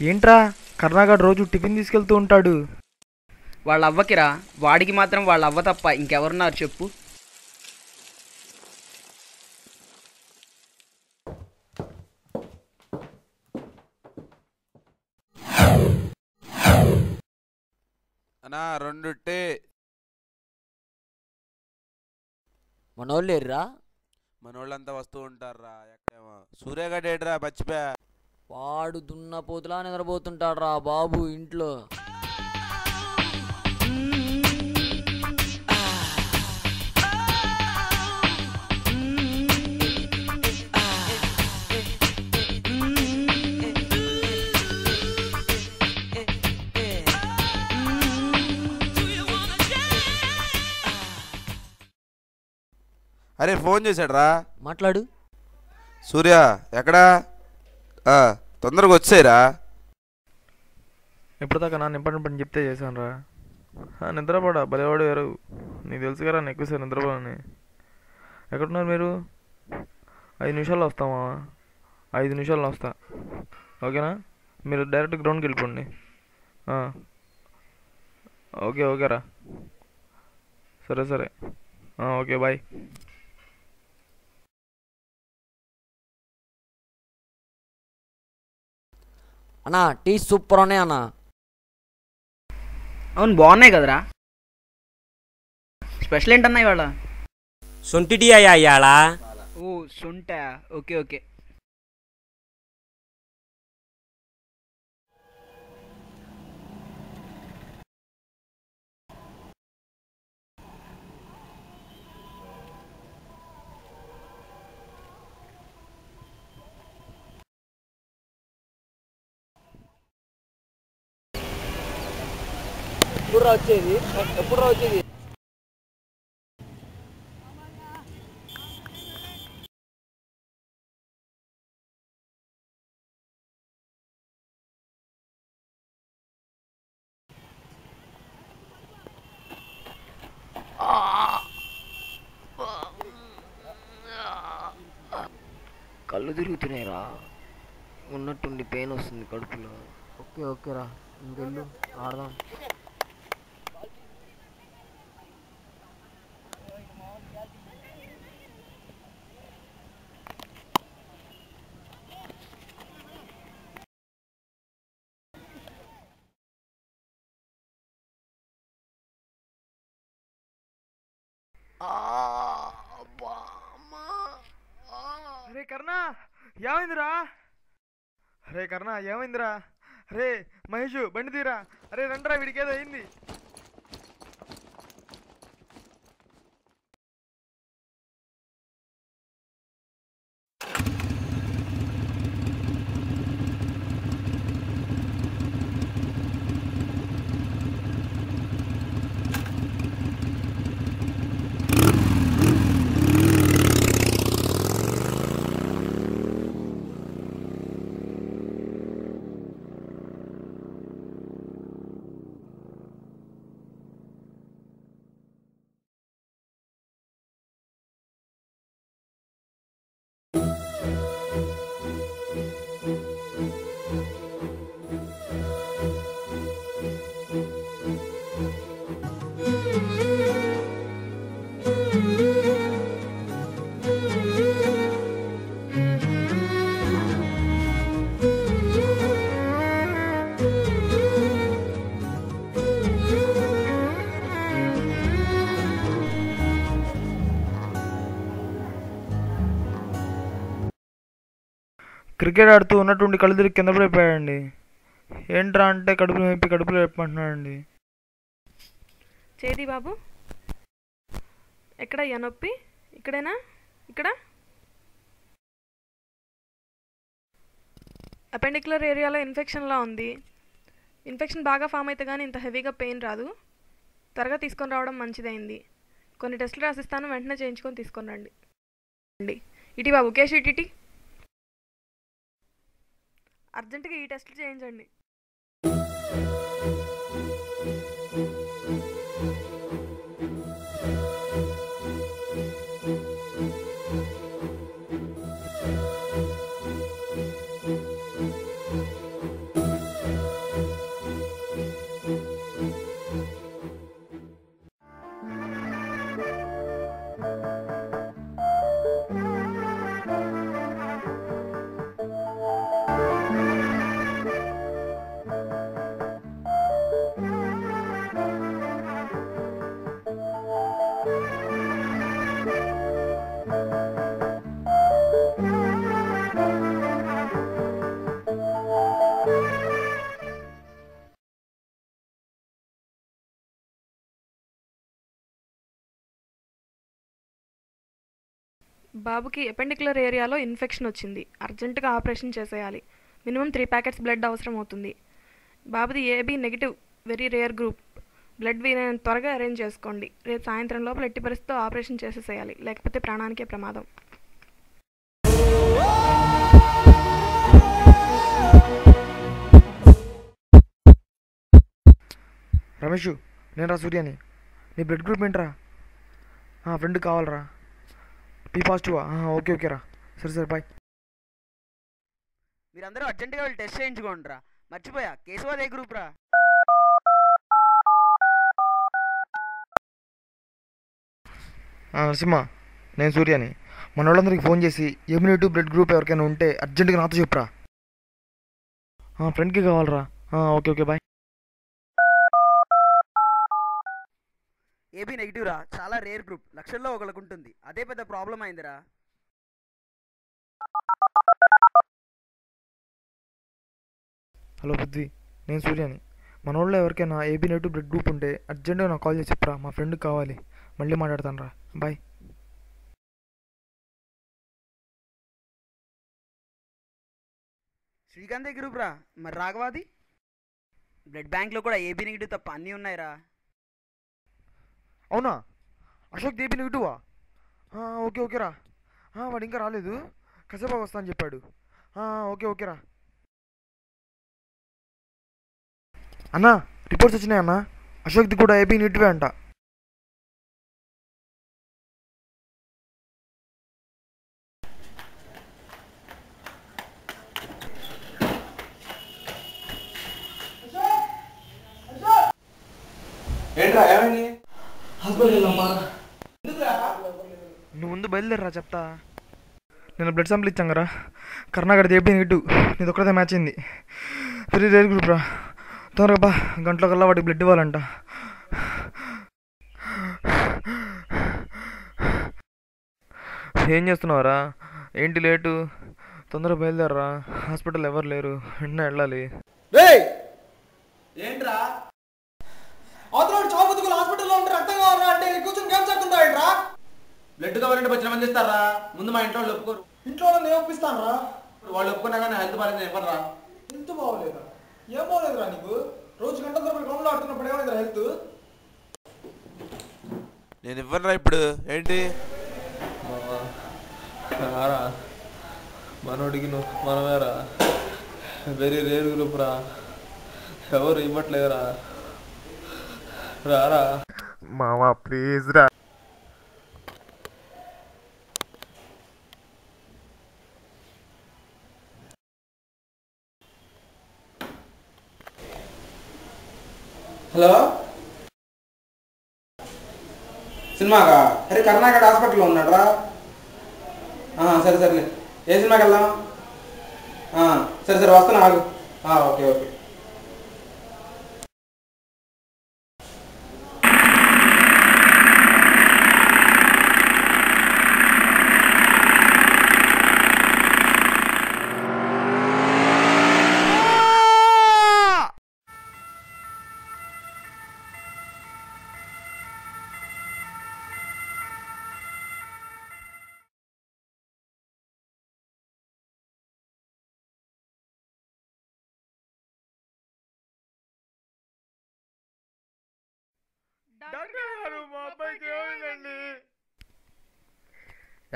ఏంట్రా కర్ణాగాడు రోజు టిఫిన్ తీసుకెళ్తూ ఉంటాడు. వాళ్ళ అవ్వకిరా, వాడికి మాత్రం వాళ్ళ అవ్వ తప్ప ఇంకెవరున్నారు చెప్పు. అన్నా 2 టీ. మనోళ్ళు ఎర్రా? మనోళ్ళంతా వస్తూ ఉంటారా. ఎక్కడేమో సూర్యగడేడ్రా మర్చిపోయా. వాడు దున్నపోతులా నిద్రపోతుంటాడ్రా బాబు ఇంట్లో. అరే ఫోన్ చేశాడ్రా. మాట్లాడు. సూర్య ఎక్కడా? తొందరగా వచ్చేరా. ఎప్పటిదాకా నా ఇంపార్టెంట్ పని చెప్తే చేశాను రా. నిద్రపోడా భలేవాడు వేరు. నీకు తెలుసు కదా నేను ఎక్కువసేపు నిద్రపోని. ఎక్కడున్నారు మీరు? 5 నిమిషాల్లో వస్తామా? 5 నిమిషాల్లో వస్తా, ఓకేనా? మీరు డైరెక్ట్ గ్రౌండ్కి వెళ్ళిపోండి. ఓకే ఓకేరా, సరే సరే, ఓకే బాయ్. అన్నా టీ సూపర్ ఉన్నాయి అన్నా. అవును బాగున్నాయి కదరా. స్పెషల్ ఏంటన్నా ఇవాళ? సొంటి టీ అయ్యా ఇవాళ. ఓ సొంట, ఓకే ఓకే. ఎప్పుడు వచ్చేది? కళ్ళు తిరుగుతున్నాయిరా, ఉన్నట్టుండి పెయిన్ వస్తుంది కడుపులో. ఓకే ఓకేరా, ఇంకెళ్ళు ఆడదాం. అరే కర్ణ ఏమైందిరా? అరే కర్ణ ఏమైందిరా? అరే మహేష్ బండి తీరా. అరే రండ్రా, వీడికి ఏదో అయింది. క్రికెట్ ఆడుతూ ఉన్నటువంటి కళ్ళు తిరిగి కింద పడిపోయాడండి. ఏంట్రా అంటే కడుపులో నొప్పి, కడుపులో చెప్పమంటున్నాడండి. చేది బాబు, ఎక్కడయ్యా నొప్పి? ఇక్కడేనా? ఇక్కడ అపెండిక్యులర్ ఏరియాలో ఇన్ఫెక్షన్లా ఉంది. ఇన్ఫెక్షన్ బాగా ఫామ్ అయితే కానీ ఇంత హెవీగా పెయిన్ రాదు. త్వరగా తీసుకొని రావడం మంచిదైంది. కొన్ని టెస్టులు రాసిస్తాను, వెంటనే చేయించుకొని తీసుకొని రండి. ఇటీ బాబు, కేసు ఇటీ. అర్జెంటుగా ఈ టెస్టులు చేయించండి. బాబుకి ఎపెండిక్యులర్ ఏరియాలో ఇన్ఫెక్షన్ వచ్చింది. అర్జెంటుగా ఆపరేషన్ చేసేయాలి. మినిమం 3 ప్యాకెట్స్ బ్లడ్ అవసరం అవుతుంది. బాబుది AB negative, very rare group. Blood వీలైనంత త్వరగా అరేంజ్ చేసుకోండి. రేపు సాయంత్రం లోపల ఎట్టి పరిస్థితితో ఆపరేషన్ చేసేసేయాలి, లేకపోతే ప్రాణానికే ప్రమాదం. రమేష్, నేను రా సూర్యని. నీ బ్లడ్ గ్రూప్ ఏంట్రా? ఫ్రెండ్ కావాలరా. పీ పాజిటివా? ఓకే ఓకే రా. సరే బాయ్. మీరందరూ అర్జెంటుగా వెళ్ళి టెస్ట్ చేయించుకోండి రా. మర్చిపోయా, కేశవ అదే గ్రూప్ రా. నరసింహ, నేను సూర్యని. మన వాళ్ళందరికీ ఫోన్ చేసి ఎమ్యూనిటీ బ్లడ్ గ్రూప్ ఎవరికైనా ఉంటే అర్జెంటుగా నాతో చెప్పురా. ఫ్రెండ్కి కావాలరా. Okay okay bye. A B negative రా, చాలా రేర్ గ్రూప్, లక్షల్లో ఒకరికి ఉంటుంది. అదే పెద్ద ప్రాబ్లం అయిందిరా. హలో పృథ్వీ, నేను సూర్యని. మన వాళ్ళు ఎవరికైనా ఏబీ నెగిటివ్ బ్లడ్ గ్రూప్ ఉంటే అర్జెంటుగా నాకు కాల్ చేసి చెప్పురా. మా ఫ్రెండ్కి కావాలి. మళ్ళీ మాట్లాడతాను రా. బాయ్. శ్రీకాంత్ గ్రూప్ రా. మరి రాఘవాది? బ్లడ్ బ్యాంక్లో కూడా ఏబీ నెగిటివ్ తప్ప అన్నీ ఉన్నాయిరా. అవునా? అశోక్ ఏబీ నెగిటివా? ఓకే ఓకే రా. వాడు ఇంకా రాలేదు, కసేపా వస్తా అని చెప్పాడు. ఓకే ఓకే రా. అన్నా, రిపోర్ట్స్ వచ్చినాయి అన్నా. అశోక్ది కూడా ఏబీ నెగిటివే అంట. ఏంట్రా ఏమైంది? నువ్వు ముందు బయలుదేరరా చెప్తా. నేను బ్లడ్ శాంపుల్ ఇచ్చాం కదా, కర్ణాగడ్ ఏబీ నెగిటివ్. నీది ఒక్కడే మ్యాచ్ అయింది. వెరీ రేర్ గ్రూప్ రా. తొందరగా బా, గంటలో కల్లా వాడికి బ్లడ్ ఇవ్వాలంట. ఏం చేస్తున్నావురా? ఏంటి లేటు? తొందరగా బయలుదేరరా. హాస్పిటల్ ఎవరు లేరు, వెంటనే వెళ్ళాలి. ఏంట్రా? హాస్పిటల్లో ఉంటే రక్తం కావాలా అంటే కూర్చొని గేమ్స్ ఆడుతుంటా ఏంట్రా? బ్లడ్ కావాలంటే వచ్చిన మంది ఇస్తారా? ముందు మా ఇంట్లో వాళ్ళు ఒప్పుకోరు. ఇంట్లో నేను ఒప్పిస్తాను రా. వాళ్ళు ఒప్పుకున్నా కానీ హెల్త్ బాగాలేదు చెప్పరా? హెల్త్ బాగోలేదా? ఏం బాగోలేదురా నీకు? రోజు గంట తరబడి గ్రౌండ్లో ఆడుతున్నప్పుడు ఏమైందిరా హెల్త్? నేను ఇవ్వనురా ఇప్పుడు. ఏంటి రారా, మనోడికి మనమేరా. వెరీ రేర్ గ్రూప్ రా, ఎవరు ఇవ్వట్లేదురా. రారా మావా, ప్లీజ్ రా. హలో, సినిమాకా? అరే కర్ణాటక హాస్పిటల్లో ఉన్నాడు రా. సరే సరేలే. ఏ సినిమాకి వెళ్దాం? సరే వస్తున్నా, ఆగు. Okay okay.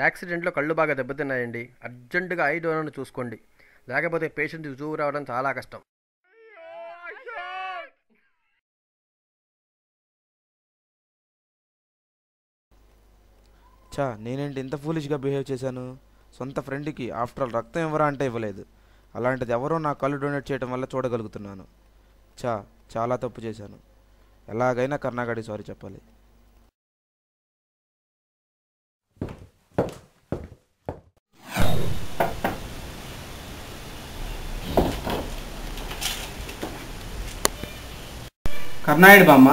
యాక్సిడెంట్లో కళ్ళు బాగా దెబ్బతిన్నాయండి. అర్జెంటుగా ఐ డోనర్ను చూసుకోండి, లేకపోతే పేషెంట్ జూ రావడం చాలా కష్టం. నేనేంటి ఇంత ఫూలిష్గా బిహేవ్ చేశాను? సొంత ఫ్రెండ్కి ఆఫ్టర్ ఆల్ రక్తం ఇవ్వరా అంటే ఇవ్వలేదు. అలాంటిది ఎవరో నా కళ్ళు డొనేట్ చేయడం వల్ల చూడగలుగుతున్నాను. చాలా తప్పు చేశాను. ఎలాగైనా కర్ణాగడి సారీ చెప్పాలి. కర్ణాయుడు బామ్మ,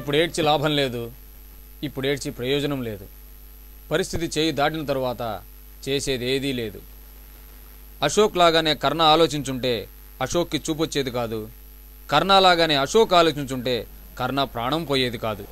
ఇప్పుడు ఏడ్చి లాభం లేదు, ఇప్పుడు ఏడ్చి ప్రయోజనం లేదు. పరిస్థితి చేయి దాటిన తరువాత చేసేది ఏదీ లేదు. అశోక్ లాగానే కర్ణ ఆలోచించుంటే అశోక్కి చూపొచ్చేది కాదు. కర్ణ లాగానే అశోక్ ఆలోచించుంటే కర్ణ ప్రాణం పోయేది కాదు.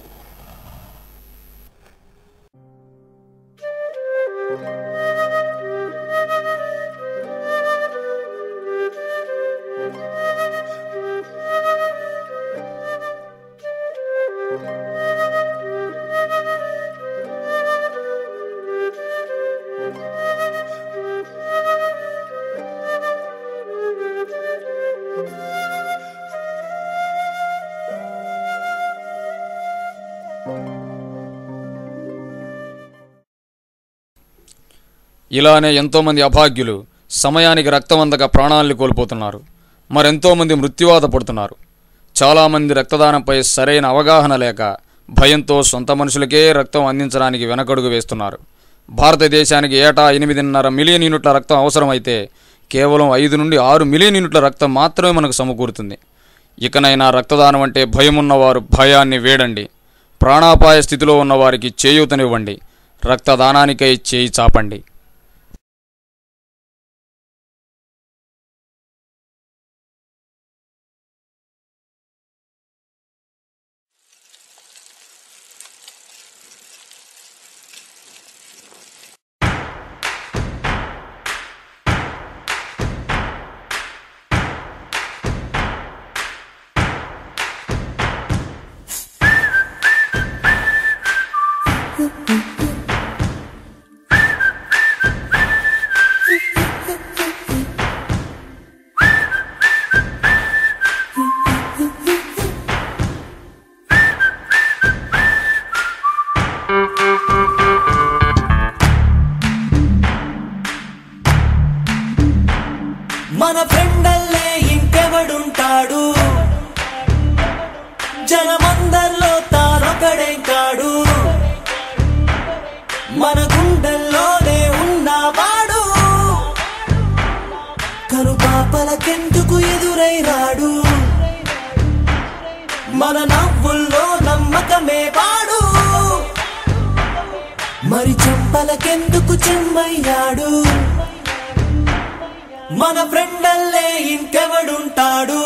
ఇలానే ఎంతోమంది అభాగ్యులు సమయానికి రక్తం అందక ప్రాణాలను కోల్పోతున్నారు. మరెంతోమంది మృత్యువాత పడుతున్నారు. చాలామంది రక్తదానంపై సరైన అవగాహన లేక భయంతో సొంత మనుషులకే రక్తం అందించడానికి వెనకడుగు వేస్తున్నారు. భారతదేశానికి ఏటా 8.5 మిలియన్ యూనిట్ల రక్తం అవసరమైతే కేవలం 5 నుండి 6 మిలియన్ యూనిట్ల రక్తం మాత్రమే మనకు సమకూరుతుంది. ఇకనైనా రక్తదానం అంటే భయమున్నవారు భయాన్ని వేడండి. ప్రాణాపాయ స్థితిలో ఉన్నవారికి చేయూతనివ్వండి. రక్తదానానికై చేయి చాపండి. మన ఫ్రెండల్లే ఇంకెవడుంటాడు, జనమందరిలో తానొకడే కాడు, మన గుండెల్లోనే ఉన్నవాడు, కనుపాపలకెందుకు ఎదురై రాడు, మన నవ్వుల్లో నమ్మకమే వాడు, మరి చెంపలకెందుకు చెమ్మయ్యాడు, మన ఫ్రెండల్లే ఇంకెవడుంటాడు.